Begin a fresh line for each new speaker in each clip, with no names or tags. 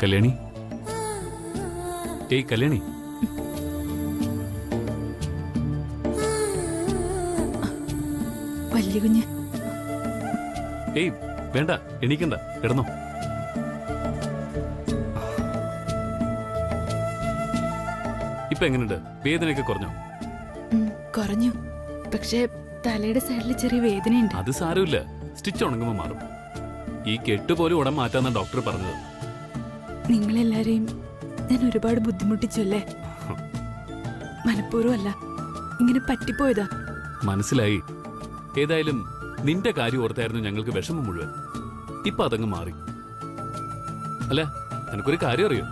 കല്യാണി, ഏയ് കല്യാണി.
വലിയ കുഞ്ഞ്.
ഏയ് വേണ്ട, എണീക്കണ്ട, കിടന്നോ. ഇപ്പൊ എങ്ങനെയുണ്ട്? വേദനയൊക്കെ കുറഞ്ഞോ?
കുറഞ്ഞു, പക്ഷേ തലയുടെ സൈഡിൽ ചെറിയ വേദനയുണ്ട്.
അത് സാരമില്ല, സ്റ്റിച്ച് ഉണങ്ങുമ്പോ മാറും. ഈ കെട്ടുപോലും ഉടൻ മാറ്റാന്നാ ഡോക്ടർ പറഞ്ഞത്.
നിങ്ങളെല്ലാരെയും ഞാൻ ഒരുപാട് ബുദ്ധിമുട്ടിച്ചല്ലേ? മനഃപൂർവ്വമല്ല, ഇങ്ങനെ പറ്റിപ്പോയതാ.
മനസ്സിലായി. ഏതായാലും നിന്റെ കാര്യം ഓർത്തായിരുന്നു ഞങ്ങൾക്ക് വിഷമം മുഴുവൻ. ഇപ്പൊ അതങ്ങ് മാറി. അല്ല, നിനക്കൊരു കാര്യം അറിയോ?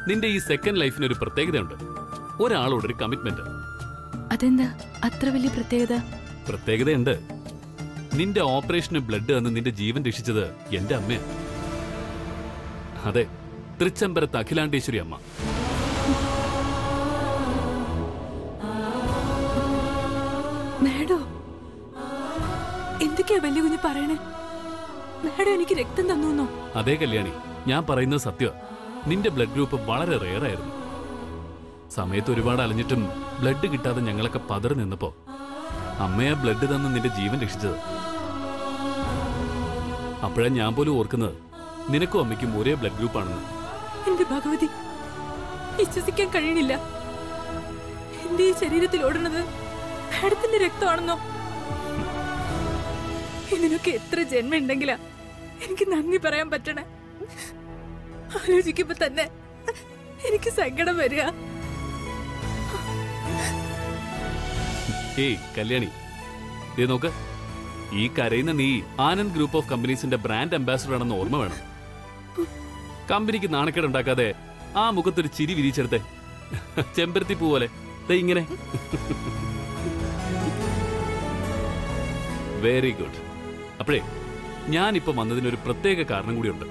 നിന്റെ ഈ സെക്കൻഡ് ലൈഫിന് ഒരു പ്രത്യേകതയുണ്ട്. ഒരാളോടൊരു കമ്മിറ്റ്മെന്റ്.
അതെന്താ അത്ര വലിയ പ്രത്യേകത?
പ്രത്യേകതയുണ്ട്. നിന്റെ ഓപ്പറേഷന് ബ്ലഡ് തന്ന് നിന്റെ ജീവൻ രക്ഷിച്ചത് എന്റെ അമ്മയാണ്. അതെ, തൃച്ചംബരത്ത് അഖിലാണ്ടേശ്വരി അമ്മ.
മേഡോ, എന്തൊക്കെയാ വലിയ കുഞ്ഞ് പറയണേ? മേഡം എനിക്ക് രക്തം തന്നോ?
അതേ കല്യാണി, ഞാൻ പറയുന്നത് സത്യം. നിന്റെ ബ്ലഡ് ഗ്രൂപ്പ് വളരെ റെയർ ആയിരുന്നു. സമയത്ത് ഒരുപാട് അലഞ്ഞിട്ടും ബ്ലഡ് കിട്ടാതെ ഞങ്ങളൊക്കെ പതറി നിന്നപ്പോ അമ്മയെ ബ്ലഡ് തന്ന് നിന്റെ ജീവൻ രക്ഷിച്ചത്. അപ്പോഴാ ഞാൻ പോലും ഓർക്കുന്നത് നിനക്കും അമ്മയ്ക്കും ഒരേ ബ്ലഡ് ഗ്രൂപ്പ് ആണെന്ന്.
എന്റെ ഭഗവതി, വിശ്വസിക്കാൻ കഴിയണില്ല. എന്റെ ഈ ശരീരത്തിൽ ഓടുന്നത് മേഡത്തിന്റെ രക്തമാണെന്നോ? ഇതിനൊക്കെ എത്ര ജന്മം ഉണ്ടെങ്കിലാ എനിക്ക് നന്ദി പറയാൻ പറ്റണേ. ആലോചിക്കുമ്പോ തന്നെ എനിക്ക് സങ്കടം വരിക.
ഏയ് കല്യാണി, ദേ നോക്ക്, ഈ കരയുന്ന നീ ആനന്ദ് ഗ്രൂപ്പ് ഓഫ് കമ്പനീസിന്റെ ബ്രാൻഡ് അംബാസിഡർ ആണെന്ന് ഓർമ്മ വേണം. കമ്പനിക്ക് നാണക്കേട് ഉണ്ടാക്കാതെ ആ മുഖത്തൊരു ചിരി വിരിച്ചെടുത്തേ, ചെമ്പരത്തി പൂ പോലെ. ഇങ്ങനെ. Very good. അപ്പോഴേ ഞാനിപ്പോ വന്നതിനൊരു പ്രത്യേക കാരണം കൂടിയുണ്ട്.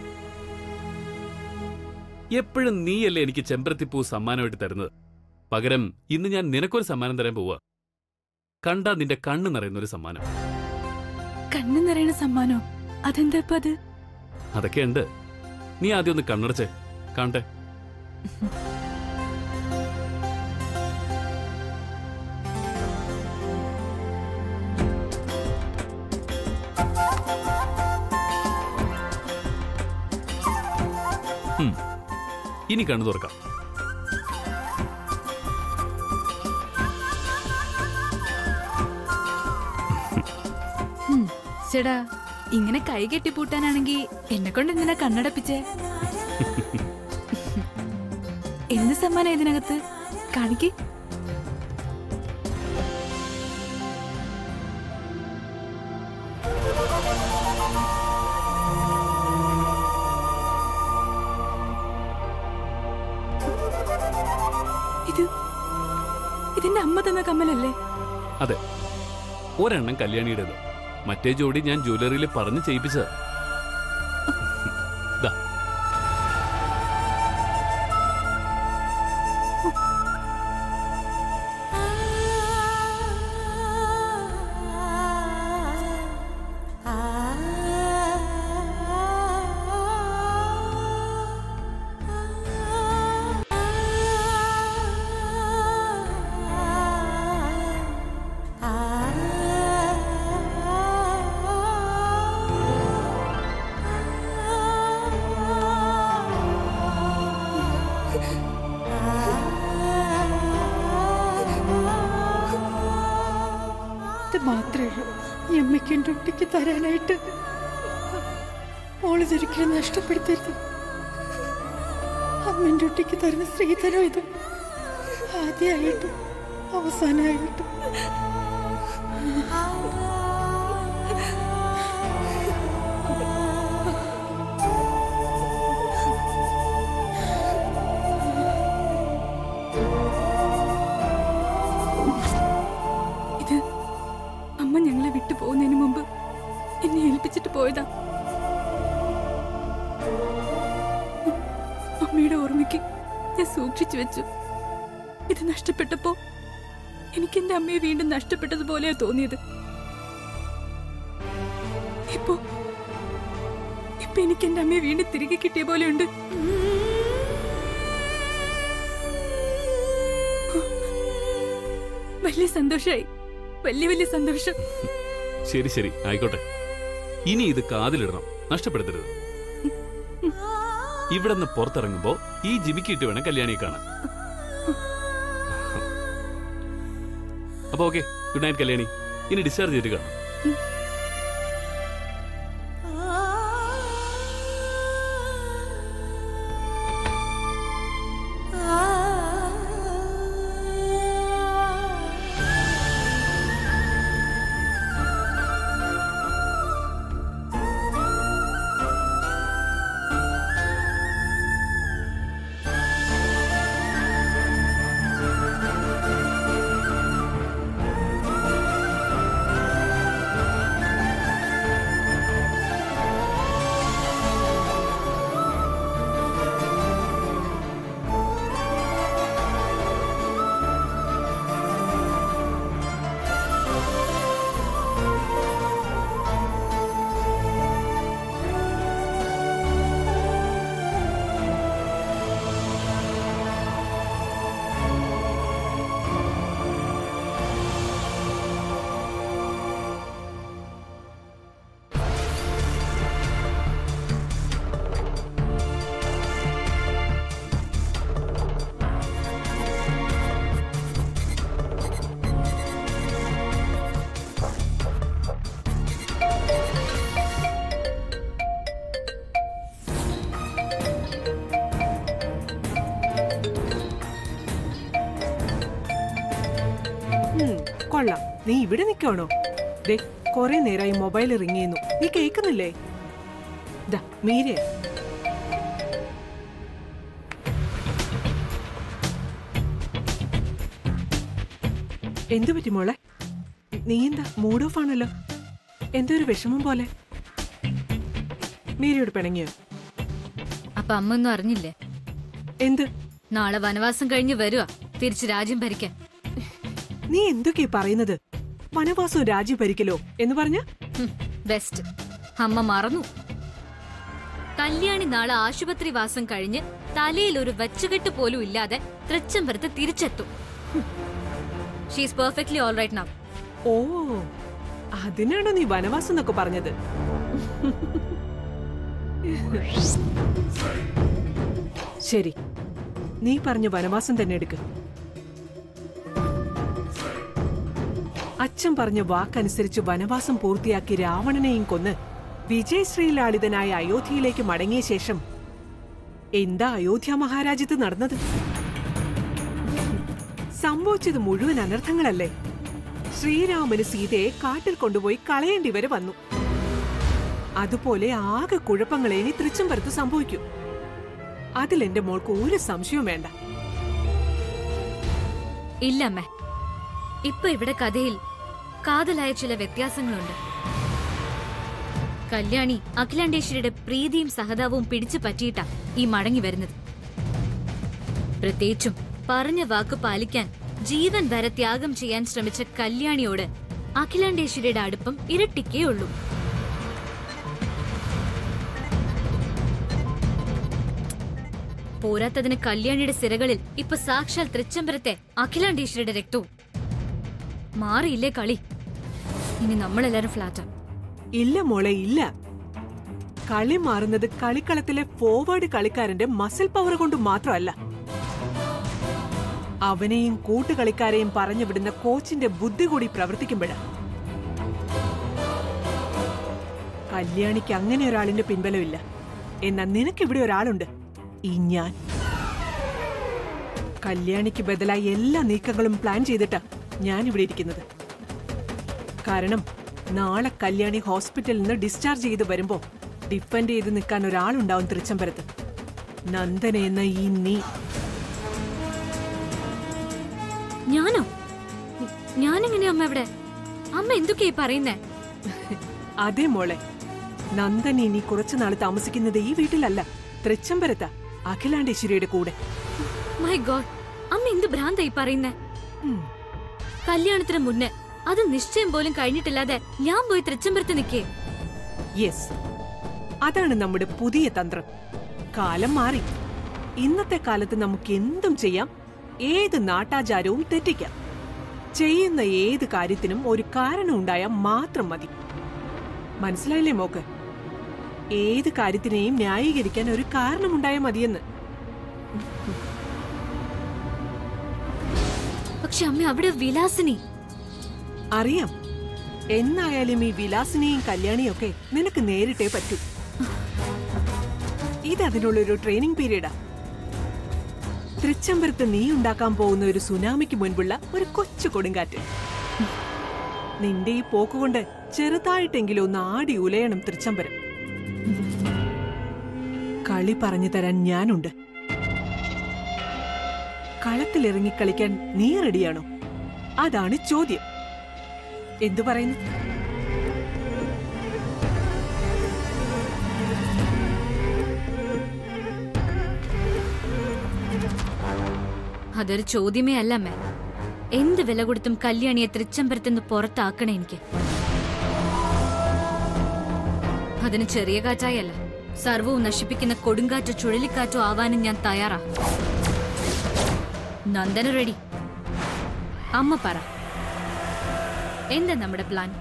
എപ്പോഴും നീയല്ലേ എനിക്ക് ചെമ്പരത്തിപ്പൂ സമ്മാനമായിട്ട് തരുന്നത്. പകരം ഇന്ന് ഞാൻ നിനക്കൊരു സമ്മാനം തരാൻ പോവാ. കണ്ടാ നിന്റെ കണ്ണ് നിറയുന്നൊരു സമ്മാനം.
കണ്ണ് നിറയണ സമ്മാനോ? അതെന്താ ഇപ്പൊ അത്?
അതൊക്കെയുണ്ട്. നീ ആദ്യം ഒന്ന് കണ്ണടച്ചേ, കാണട്ടെ. ഇനി കണ്ണു തുറക്കാം.
ചേടാ, ഇങ്ങനെ കൈ കെട്ടിപ്പൂട്ടാനാണെങ്കി എന്നെ കൊണ്ട് എന്തിനാ കണ്ണടപ്പിച്ചേ? എന്ത് സമ്മാനം ഇതിനകത്ത്? കാണിക്ക്. ഇതിന്റെ അമ്മ തന്ന കമ്മലല്ലേ?
അതെ, ഒരെണ്ണം കല്യാണിയുടേത്, മറ്റേ ജോഡി ഞാൻ ജ്വല്ലറിയിൽ പറഞ്ഞ് ചെയ്യിപ്പിച്ചത്.
മാത്രമേ ഉള്ളൂ ഈ അമ്മയ്ക്ക് എൻ്റെ കുട്ടിക്ക് തരാനായിട്ട്. മോളിതൊരിക്കലും നഷ്ടപ്പെടുത്തരുത്. അമ്മൻ്റെ കുട്ടിക്ക് തരുന്ന സ്ത്രീധനം ഇത് ആദ്യമായിട്ടും അവസാനമായിട്ടും. ഞങ്ങളെ വിട്ടു പോകുന്നതിന് മുമ്പ് എന്നെ ഏൽപ്പിച്ചിട്ട് പോയതാ. അമ്മയുടെ ഓർമ്മയ്ക്ക് ഞാൻ സൂക്ഷിച്ചു വെച്ചു. ഇത് നഷ്ടപ്പെട്ടപ്പോ എനിക്ക് എന്റെ അമ്മയെ വീണ്ടും നഷ്ടപ്പെട്ടതുപോലെയാ തോന്നിയത്. ഇപ്പൊ ഇപ്പൊ എനിക്ക് എന്റെ അമ്മയെ വീണ്ടും തിരികെ കിട്ടിയ പോലെയുണ്ട്. വലിയ സന്തോഷായി, വലിയ വലിയ സന്തോഷം.
ശരി ശരി, ആയിക്കോട്ടെ. ഇനി ഇത് കാതിലിടണം, നഷ്ടപ്പെടുത്തരുത്. ഇവിടെ നിന്ന് പുറത്തിറങ്ങുമ്പോ ഈ ജിമിക്കിട്ട് വേണം കല്യാണിയെ കാണാൻ. അപ്പൊ ഓക്കെ, ഗുഡ് നൈറ്റ് കല്യാണി. ഇനി ഡിസ്ചാർജ് ചെയ്തിട്ട് കാണാം.
കൊള്ളാം, നീ ഇവിടെ നിൽക്കണോ? ദേ കൊറേ നേരമായി മൊബൈൽ റിങ് ചെയ്യുന്നു, നീ കേൾക്കുന്നില്ലേ? മീരെ, എന്തു പറ്റി മോളെ? നീ എന്താ മൂഡ് ഓഫ് ആണല്ലോ? എന്തോ ഒരു വിഷമം പോലെ. മീരയോട് പിണങ്ങിയോ?
അപ്പൊ അമ്മ ഒന്നും അറിഞ്ഞില്ലേ?
എന്ത്?
നാളെ വനവാസം കഴിഞ്ഞ് വരുവാ തിരിച്ച് രാജ്യം ഭരിക്കാൻ.
നീ എന്തൊക്കെയാ പറയുന്നത്? വനവാസവും രാജ്യം ഭരിക്കലോ എന്ന് പറഞ്ഞ?
ബെസ്റ്റ്. അമ്മ മറന്നു. കല്യാണി നാളെ ആശുപത്രി വാസം കഴിഞ്ഞ് തലയിൽ ഒരു വെച്ചുകെട്ട് പോലും ഇല്ലാതെ തൃച്ചംബരത്ത് തിരിച്ചെത്തും. She's perfectly all right now.
ഓ, അതിനാണോ നീ വനവാസം എന്നൊക്കെ പറഞ്ഞത്? ശരി, നീ പറഞ്ഞ വനവാസം തന്നെ എടുക്ക്. അച്ഛൻ പറഞ്ഞ വാക്കനുസരിച്ച് വനവാസം പൂർത്തിയാക്കി രാവണനെയും കൊന്ന് വിജയശ്രീലാളിതനായ അയോധ്യയിലേക്ക് മടങ്ങിയ ശേഷം എന്താ അയോധ്യ മഹാരാജ്യത്ത് നടന്നത്? സംഭവിച്ചത് മുഴുവൻ അനർത്ഥങ്ങളല്ലേ? ശ്രീരാമന് സീതയെ കാട്ടിൽ കൊണ്ടുപോയി കളയേണ്ടി വരെ വന്നു. അതുപോലെ ആകെ കുഴപ്പങ്ങളെ ഇനി തൃച്ചംബരത്ത് സംഭവിക്കും. അതിലെന്റെ മോൾക്ക് ഒരു സംശയവും വേണ്ട.
ഇല്ലമ്മേ, ഇപ്പൊ ഇവിടെ കഥയിൽ കാതലായ ചില വ്യത്യാസങ്ങളുണ്ട്. കല്യാണി അഖിലാണ്ടേശ്വരിയുടെ പ്രീതിയും സഹതാപവും പിടിച്ചു പറ്റിയിട്ടാ ഈ മടങ്ങി വരുന്നത്. പ്രത്യേകിച്ചും പറഞ്ഞ വാക്ക് പാലിക്കാൻ ജീവൻ വരെ ത്യാഗം ചെയ്യാൻ ശ്രമിച്ച കല്യാണിയോട് അഖിലാണ്ടേശ്വരിയുടെ അടുപ്പം ഇരട്ടിക്കേ ഉള്ളൂ. പോരാത്തതിന് കല്യാണിയുടെ സിരകളിൽ ഇപ്പൊ സാക്ഷാൽ തൃച്ചംബരത്തെ അഖിലാണ്ടേശ്വരിയുടെ രക്തവും. മാറിയില്ലേ കളി? ഇനി നമ്മളെല്ലാരും ഫ്ലാറ്റാ.
ഇല്ല മോളെ, ഇല്ല. കളി മാറുന്നത് കളിക്കളത്തിലെ ഫോർവേഡ് കളിക്കാരന്റെ മസിൽ പവർ കൊണ്ട് മാത്രമല്ല, അവനെയും കൂട്ടുകളിക്കാരെയും പറഞ്ഞു വിടുന്ന കോച്ചിന്റെ ബുദ്ധി കൂടി പ്രവർത്തിക്കുമ്പോഴാ. കല്യാണിക്ക് അങ്ങനെ ഒരാളിന്റെ പിൻബലമില്ല. എന്നാ നിനക്കിവിടെ ഒരാളുണ്ട്, ഈ ഞാൻ. കല്യാണിക്ക് ബദലായി എല്ലാ നീക്കങ്ങളും പ്ലാൻ ചെയ്തിട്ടാ ഞാനിവിടെ ഇരിക്കുന്നത്. കാരണം നാളെ കല്യാണി ഹോസ്പിറ്റലിൽ നിന്ന് ഡിസ്ചാർജ് ചെയ്ത് വരുമ്പോ ഡിഫെൻഡ് ചെയ്ത് നിൽക്കാൻ ഒരാളുണ്ടാവും തൃച്ചംബരത്ത്. നന്ദന എന്ന ഈ നീ.
ഞാനോ? ഞാനെങ്ങനെയാ അമ്മ ഇവിടെ? അമ്മ എന്തൊക്കെയാ പറയുന്നേ?
അതെ മോളെ, നന്ദന ഇനി കുറച്ചുനാൾ താമസിക്കുന്നത് ഈ വീട്ടിലല്ല, തൃച്ചംബരത്താ, അഖിലാണ്ടേശ്വരിയുടെ കൂടെ.
മൈ ഗോഡ്, അമ്മ എന്ത് ഭ്രാന്തായി പറയുന്നേ? കല്യാണത്തിന് മുന്നേ, അത് നിശ്ചയം പോലും കഴിഞ്ഞിട്ടില്ലാതെ ഞാൻ പോയി തൃച്ചംബരത്ത് നിൽക്കേ?
യെസ്, അതാണ് നമ്മുടെ പുതിയ തന്ത്രം. കാലം മാറി. ഇന്നത്തെ കാലത്ത് നമുക്ക് എന്തും ചെയ്യാം, ഏത് നാട്ടാചാരവും തെറ്റിക്കാം. ചെയ്യുന്ന ഏത് കാര്യത്തിനും ഒരു കാരണം ഉണ്ടായാൽ മാത്രം മതി. മനസ്സിലായില്ലേ മോക്ക്? ഏത് കാര്യത്തിനെയും ന്യായീകരിക്കാൻ ഒരു കാരണമുണ്ടായാൽ മതിയെന്ന്.
പക്ഷെ അമ്മ, അവിടെ വിലാസിനി.
അറിയാം. എന്നായാലും ഈ വിലാസിനെയും കല്യാണിയൊക്കെ നിനക്ക് നേരിട്ടേ പറ്റൂ. ഇതതിനുള്ളൊരു ട്രെയിനിങ് പീരീഡാ. തൃച്ചംബരത്ത് നീ ഉണ്ടാക്കാൻ പോകുന്ന ഒരു സുനാമിക്ക് മുൻപുള്ള ഒരു കൊച്ചു കൊടുങ്കാറ്റ്. നിന്റെ ഈ പോക്കുകൊണ്ട് ചെറുതായിട്ടെങ്കിലും ഒന്ന് ആടി ഉലയണം തൃച്ചംബരം. കളി പറഞ്ഞു തരാൻ ഞാനുണ്ട്. കളത്തിലിറങ്ങി കളിക്കാൻ നീ റെഡിയാണോ? അതാണ് ചോദ്യം. എന്തു പറയുന്നു?
അതൊരു ചോദ്യമേ അല്ല അമ്മ. എന്ത് വില കൊടുത്തും കല്യാണിയെ തൃച്ചംബരത്തുനിന്ന് പുറത്താക്കണേ എനിക്ക്. അതിന് ചെറിയ കാറ്റായല്ല, സർവവും നശിപ്പിക്കുന്ന കൊടുങ്കാറ്റോ ചുഴലിക്കാറ്റോ ആവാനും ഞാൻ തയ്യാറാ. നന്ദന റെഡി. അമ്മ പറ, എന്താ നമ്മുടെ പ്ലാൻ?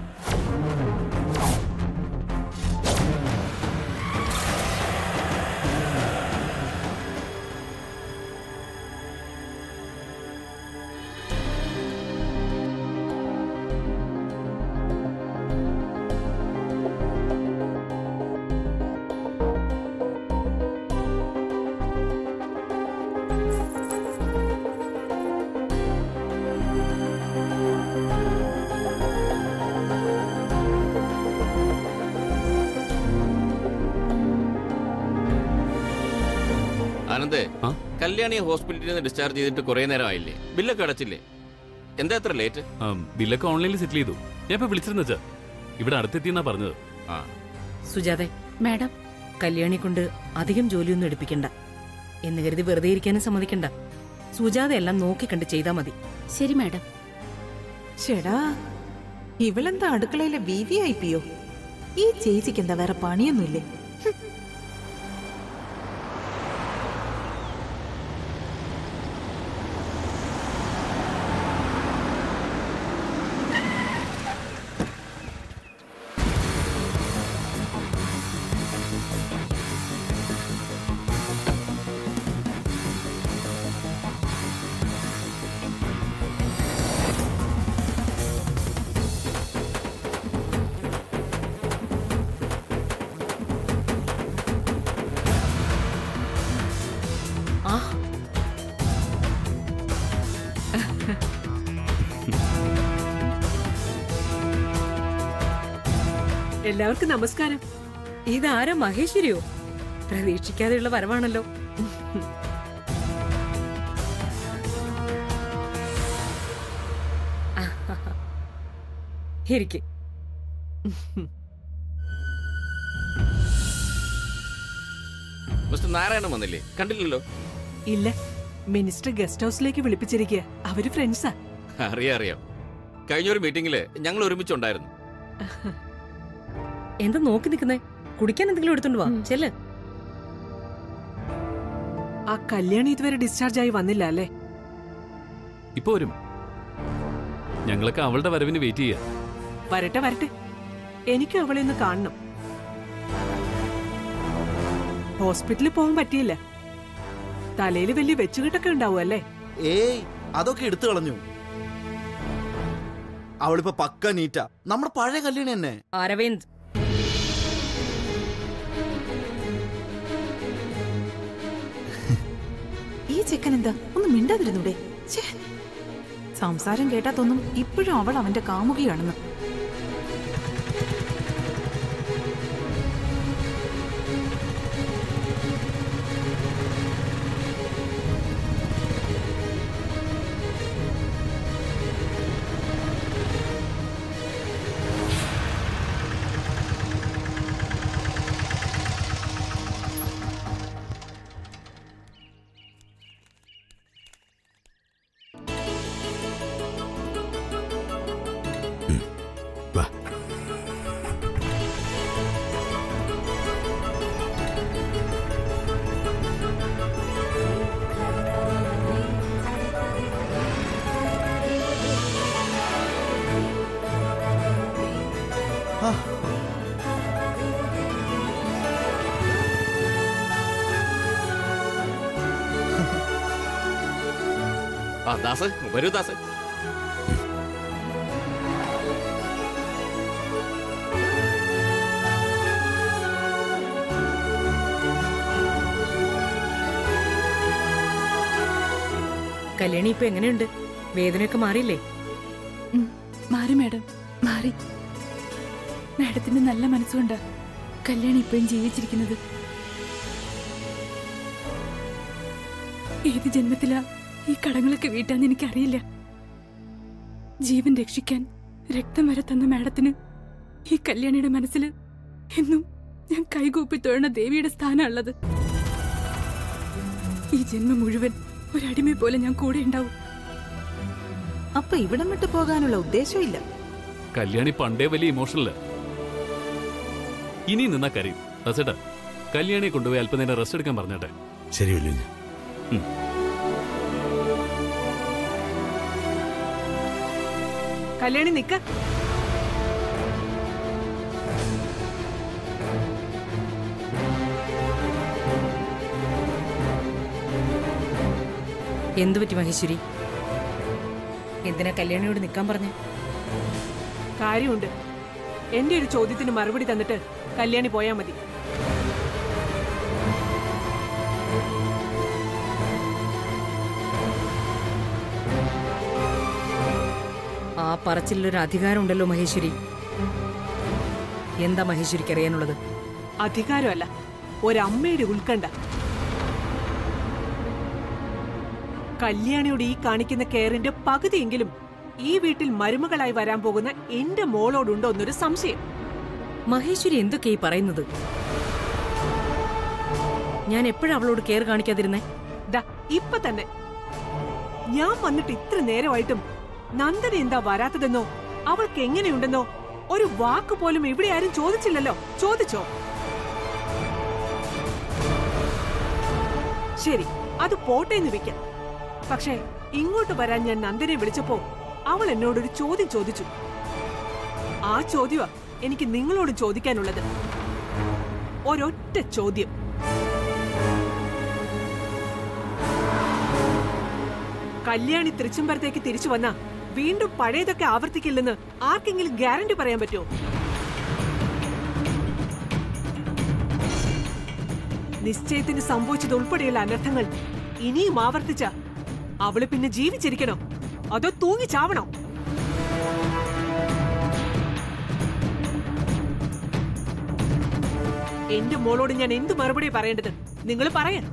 ആനന്ദേ, കല്യാണിയെ ഹോസ്പിറ്റലിൽ നിന്ന് ഡിസ്ചാർജ് ചെയ്തിട്ട് കുറെ നേരം ആയില്ലേ? ബില്ലൊക്കെ അടച്ചില്ലേ? എന്താ എത്ര ലേറ്റ്?
ബില്ലൊക്കെ ഓൺലൈനിൽ സെറ്റിൽ ചെയ്തു. ഞാൻ ഇപ്പൊ വിളിച്ചിരുന്ന ഇവിടെ അടുത്തെത്തിയെന്നാ പറഞ്ഞത്.
സുജാതെ മാഡം, കല്യാണി കൊണ്ട് അധികം ജോലിയൊന്നും എടുപ്പിക്കണ്ട എന്ന് കരുതി വെറുതെ ഇരിക്കാനും സമ്മതിക്കണ്ട. സുജാത എല്ലാം നോക്കിക്കണ്ട് ചെയ്താ മതി.
ശരി മാഡം.
ചേടാ, ഇവളെന്താ അടുക്കളയിലെ VVIPയോ? ഈ ചേച്ചിക്ക് എന്താ വേറെ പണിയൊന്നുമില്ലേ?
എല്ലാവർക്കും നമസ്കാരം.
ഇതാരാ, മഹേശ്വരിയോ? പ്രതീക്ഷിക്കാതെയുള്ള വരവാണല്ലോ. ഇരിക്കെ.
മിസ്റ്റർ നാരായണൻ വന്നില്ലേ? കണ്ടില്ലല്ലോ.
ഇല്ല, മിനിസ്റ്റർ ഗസ്റ്റ് ഹൗസിലേക്ക് വിളിപ്പിച്ചിരിക്കുക. അവര് ഫ്രണ്ട്സാ.
അറിയാം. കഴിഞ്ഞൊരു മീറ്റിംഗില് ഞങ്ങൾ ഒരുമിച്ചുണ്ടായിരുന്നു.
എന്താ നോക്കി നിൽക്കുന്നേ? കുടിക്കാൻ എന്തെങ്കിലും എടുത്തോണ്ട് വാ. ചെല്ല്.
ആ കല്യാണി ഇതുവരെ ഡിസ്ചാർജ് ആയി വന്നില്ല അല്ലേ?
ഇപ്പൊ വരും. ഞങ്ങളൊക്കെ അവളുടെ വരവിന് വെയിറ്റ് ചെയ്യാ.
വരട്ടെ. എനിക്ക് അവളെ ഒന്ന് കാണണം. ഹോസ്പിറ്റലിൽ പോകാൻ പറ്റിയില്ല. തലയിൽ വലിയ വെച്ചുകെട്ടൊക്കെ ഉണ്ടാവും അല്ലേ?
ഏയ്, അതൊക്കെ എടുത്തു കളഞ്ഞു. അവളിപ്പോ പക്ക നീറ്റ. നമ്മുടെ പഴയ കല്യാണി തന്നെ.
അരവിന്ദ്,
ഈ ചെക്കൻ എന്താ ഒന്ന് മിണ്ടാതിരുന്നൂടെ? സംസാരം കേട്ടാ തോന്നും ഇപ്പോഴും അവൾ അവന്റെ കാമുകിയാണെന്ന്.
ആ ദാസ് വരൂ ദാസ്.
കല്യാണി ഇപ്പൊ എങ്ങനെയുണ്ട്? വേദനയൊക്കെ മാറിയില്ലേ?
മാറി മാഡം, മാറി. മാഡത്തിന്റെ നല്ല മനസ്സുകൊണ്ടാ കല്യാണി ഇപ്പോഴും ജീവിച്ചിരിക്കുന്നത്. ഏത് ജന്മത്തിലാ ഈ കടങ്ങളൊക്കെ വീട്ടാന്ന് എനിക്കറിയില്ല. ജീവൻ രക്ഷിക്കാൻ രക്തം വരെ തന്ന മാഡത്തിന് ഈ കല്യാണിയുടെ മനസ്സിൽ എന്നും ഞാൻ കൈകൂപ്പി തൊഴണ ദേവിയുടെ സ്ഥാനമുള്ളത്. ഈ ജന്മം മുഴുവൻ ഒരടിമയെ പോലെ ഞാൻ കൂടെ ഉണ്ടാവും.
അപ്പൊ ഇവിടം വിട്ടു പോകാനുള്ള ഉദ്ദേശമില്ല.
കല്യാണി പണ്ടേ വലിയ ഇമോഷണല്. ഇനി നിന്നാ കരയും. ദാസേട്ടാ, കല്യാണിയെ കൊണ്ടുപോയി അല്പനേരം റെസ്റ്റ് എടുക്കാൻ പറഞ്ഞേട്ടെ.
ശരിയല്ലേ?
കല്യാണി നിക്ക.
എന്തു പറ്റി മഹേശ്വരി? എന്തിനാ കല്യാണിയോട് നിൽക്കാൻ പറഞ്ഞേ?
കാര്യമുണ്ട്. എന്റെ ഒരു ചോദ്യത്തിന് മറുപടി തന്നിട്ട് കല്യാണി പോയാ മതി.
ആ പറച്ചിലൊരു അധികാരം ഉണ്ടല്ലോ മഹേശ്വരി. എന്താ മഹേശ്വരിക്ക് അറിയാനുള്ളത്?
അധികാരമല്ല, ഒരമ്മയുടെ ഉത്കണ്ഠ. കല്യാണിയോട് ഈ കാണിക്കുന്ന കെയറിന്റെ പകുതിയെങ്കിലും ഈ വീട്ടിൽ മരുമകളായി വരാൻ പോകുന്ന എന്റെ മോളോടുണ്ടോ എന്നൊരു സംശയം.
മഹേശ്വരി എന്തൊക്കെയായി പറയുന്നത്? ഞാൻ എപ്പോഴാ അവളോട് കെയർ കാണിക്കാതിരുന്നേ?
ദാ ഇപ്പൊ തന്നെ ഞാൻ വന്നിട്ട് ഇത്ര നേരമായിട്ടും നന്ദന എന്താ വരാത്തതെന്നോ അവൾക്ക് എങ്ങനെയുണ്ടെന്നോ ഒരു വാക്ക് പോലും ഇവിടെ ആരും ചോദിച്ചില്ലല്ലോ. ചോദിച്ചോ? ശരി, അത് പോട്ടേന്ന് വെക്കാം. പക്ഷേ ഇങ്ങോട്ട് വരാൻ ഞാൻ നന്ദനെ വിളിച്ചപ്പോ അവൾ എന്നോടൊരു ചോദ്യം ചോദിച്ചു. ആ ചോദ്യമാ എനിക്ക് നിങ്ങളോട് ചോദിക്കാനുള്ളത്. ഒരൊറ്റ ചോദ്യം. കല്യാണി തൃച്ചംബരത്തേക്ക് തിരിച്ചു വന്ന വീണ്ടും പഴയതൊക്കെ ആവർത്തിക്കില്ലെന്ന് ആർക്കെങ്കിലും ഗ്യാരണ്ടി പറയാൻ പറ്റുമോ? നിശ്ചയത്തിന് സംഭവിച്ചതുൾപ്പെടെയുള്ള അനർത്ഥങ്ങൾ ഇനിയും ആവർത്തിച്ച അവള് പിന്നെ ജീവിച്ചിരിക്കണോ അതോ തൂങ്ങി ചാവണോ? എന്റെ മോളോട് ഞാൻ എന്ത് മറുപടി പറയേണ്ടത്? നിങ്ങൾ പറയാൻ.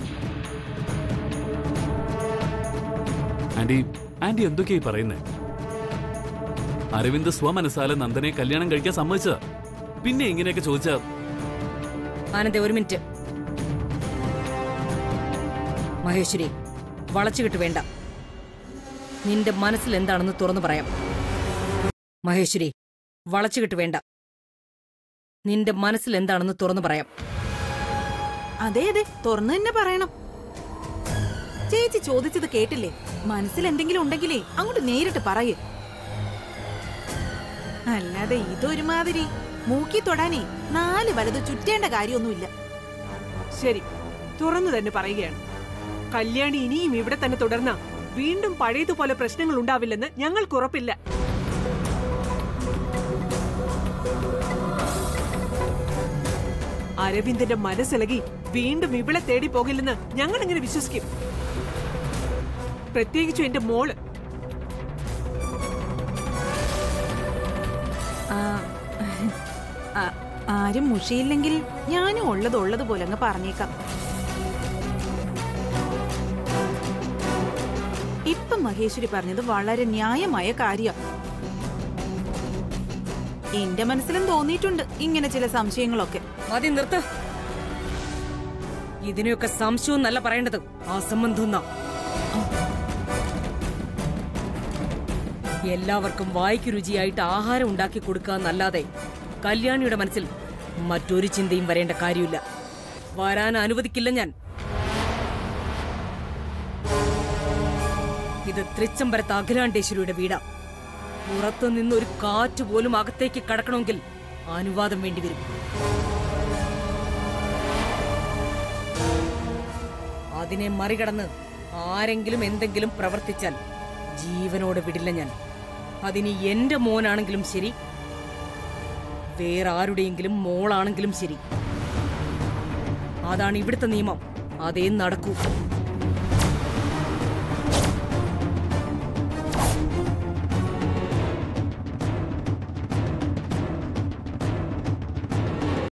ആന്റി എന്തൊക്കെയായി പറയുന്നേ? അരവിന്ദ് സ്വമനസാല നന്ദനെ കല്യാണം കഴിക്കാൻ സമ്മതിച്ചതാ. പിന്നെ ഇങ്ങനെയൊക്കെ ചോദിച്ചാ?
ആനന്ദേ, ഒരു മിനിറ്റ്. മഹേശ്വരി, വളച്ചുകിട്ട് വേണ്ട. നിന്റെ മനസ്സിൽ എന്താണെന്ന് തുറന്നു പറയാം. മഹേശ്വരി, വളച്ചുകിട്ട് വേണ്ട. നിന്റെ മനസ്സിൽ എന്താണെന്ന് തുറന്നു പറയാം.
അതെ അതെ, തുറന്നു തന്നെ പറയണം. ചേച്ചി ചോദിച്ചത് കേട്ടില്ലേ? മനസ്സിൽ എന്തെങ്കിലും ഉണ്ടെങ്കിലേ അങ്ങോട്ട് നേരിട്ട് പറയേ. അല്ലാതെ ഇതൊരുമാതിരി മൂക്കി തൊടാനേ 4 വലത് ചുറ്റേണ്ട കാര്യമൊന്നുമില്ല.
ശരി, തുറന്നു തന്നെ പറയുകയാണ്. കല്യാണി ഇനിയും ഇവിടെ തന്നെ തുടർന്ന വീണ്ടും പഴയതുപോലെ പ്രശ്നങ്ങൾ ഉണ്ടാവില്ലെന്ന് ഞങ്ങൾക്ക് ഉറപ്പില്ല. അരവിന്ദന്റെ മനസ്സിളകി വീണ്ടും ഇവിടെ തേടി പോകില്ലെന്ന് ഞങ്ങൾ എങ്ങനെ വിശ്വസിക്കും? പ്രത്യേകിച്ചും എന്റെ മോള്.
ആരും മുഷിയില്ലെങ്കിൽ ഞാനും ഉള്ളതുപോലെ അങ്ങ് പറഞ്ഞേക്കാം. ഇപ്പം മഹേശ്വരി പറഞ്ഞത് വളരെ ന്യായമായ കാര്യം. എന്റെ മനസ്സിലും തോന്നിയിട്ടുണ്ട് ഇങ്ങനെ ചില സംശയങ്ങളൊക്കെ.
മതി, നിർത്ത്. ഇതിനെയൊക്കെ സംശയം നല്ല പറയേണ്ടത്, ആ സംബന്ധം. എല്ലാവർക്കും വായിക്ക് രുചിയായിട്ട് ആഹാരം ഉണ്ടാക്കി കൊടുക്കാന്നല്ലാതെ കല്യാണിയുടെ മനസ്സിൽ മറ്റൊരു ചിന്തയും വരേണ്ട കാര്യമില്ല. വരാൻ അനുവദിക്കില്ല ഞാൻ. ഇത് തൃച്ചംബരത്ത് അഖിലാണ്ടേശ്വരിയുടെ വീടാ. പുറത്തു നിന്നൊരു കാറ്റ് പോലും അകത്തേക്ക് കടക്കണമെങ്കിൽ അനുവാദം വേണ്ടിവരും. അതിനെ മറികടന്ന് ആരെങ്കിലും എന്തെങ്കിലും പ്രവർത്തിച്ചാൽ ജീവനോടെ വിടില്ല ഞാൻ. അതിനി എന്റെ മോനാണെങ്കിലും ശരി, വേറെ ആരുടെയെങ്കിലും മോളാണെങ്കിലും ശരി. അതാണ് ഇവിടുത്തെ നിയമം. അതേ നടക്കൂ.